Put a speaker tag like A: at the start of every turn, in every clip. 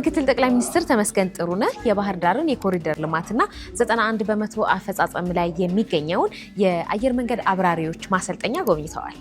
A: ምክትል ጠቅላይ ሚኒስትር ተመስገን ጥሩነህ የባህር ዳርን የኮሪደር ልማትና 91% አፈጻጸም ላይ የሚገኘውን የአየር መንገድ አብራሪዎች ማሰልጠኛ ጎብኝተዋል።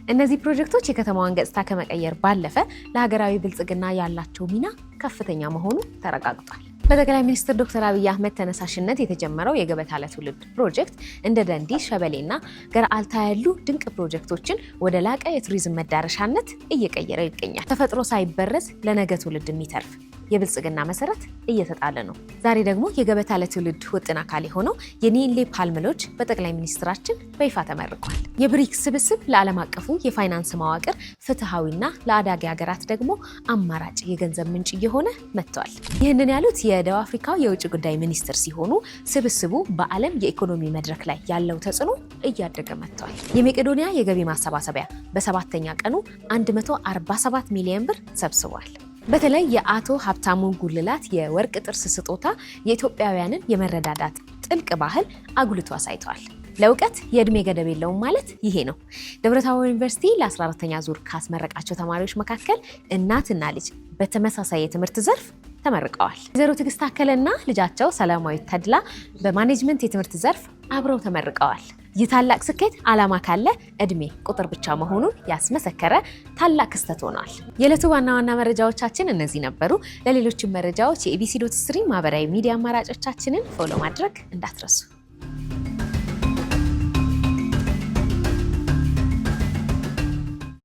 A: እነዚህ ፕሮጀክቶች የከተማዋን ገጽታ ከመቀየር ባለፈ ለሀገራዊ ብልጽግና ያላቸው ሚና ከፍተኛ መሆኑ ተረጋግጧል። በጠቅላይ ሚኒስትር ዶክተር አብይ አህመድ ተነሳሽነት የተጀመረው የገበታ ለትውልድ ፕሮጀክት እንደ ደንዲ፣ ሸበሌና ገርአልታ ያሉ ድንቅ ፕሮጀክቶችን ወደ ላቀ የቱሪዝም መዳረሻነት እየቀየረ ይገኛል። ተፈጥሮ ሳይበረዝ ለነገ ትውልድ የሚተርፍ የብልጽግና መሰረት እየተጣለ ነው። ዛሬ ደግሞ የገበታ ለትውልድ ውጥን አካል የሆነው የኒንሌ ፓልም ሎጅ በጠቅላይ ሚኒስትራችን በይፋ ተመርቋል። የብሪክስ ስብስብ ለዓለም አቀፉ የፋይናንስ መዋቅር ፍትሐዊና ለአዳጊ ሀገራት ደግሞ አማራጭ የገንዘብ ምንጭ እየሆነ መጥቷል። ይህንን ያሉት የደቡብ አፍሪካው የውጭ ጉዳይ ሚኒስትር ሲሆኑ ስብስቡ በዓለም የኢኮኖሚ መድረክ ላይ ያለው ተጽዕኖ እያደገ መጥቷል። የመቄዶንያ የገቢ ማሰባሰቢያ በሰባተኛ ቀኑ 147 ሚሊዮን ብር ሰብስቧል። በተለይ የአቶ ሀብታሙ ጉልላት የወርቅ ጥርስ ስጦታ የኢትዮጵያውያንን የመረዳዳት ጥልቅ ባህል አጉልቶ አሳይቷል። ለእውቀት የእድሜ ገደብ የለውም ማለት ይሄ ነው። ደብረታቦር ዩኒቨርሲቲ ለ14ኛ ዙር ካስመረቃቸው ተማሪዎች መካከል እናትና ልጅ በተመሳሳይ የትምህርት ዘርፍ ተመርቀዋል። ወይዘሮ ትዕግስት ታከለና ልጃቸው ሰላማዊት ተድላ በማኔጅመንት የትምህርት ዘርፍ አብረው ተመርቀዋል። ይህ ታላቅ ስኬት ዓላማ ካለ እድሜ ቁጥር ብቻ መሆኑን ያስመሰከረ ታላቅ ክስተት ሆኗል። የዕለቱ ዋና ዋና መረጃዎቻችን እነዚህ ነበሩ። ለሌሎችም መረጃዎች የኢቢሲ.ስትሪም ማህበራዊ ሚዲያ አማራጮቻችንን ፎሎ ማድረግ እንዳትረሱ።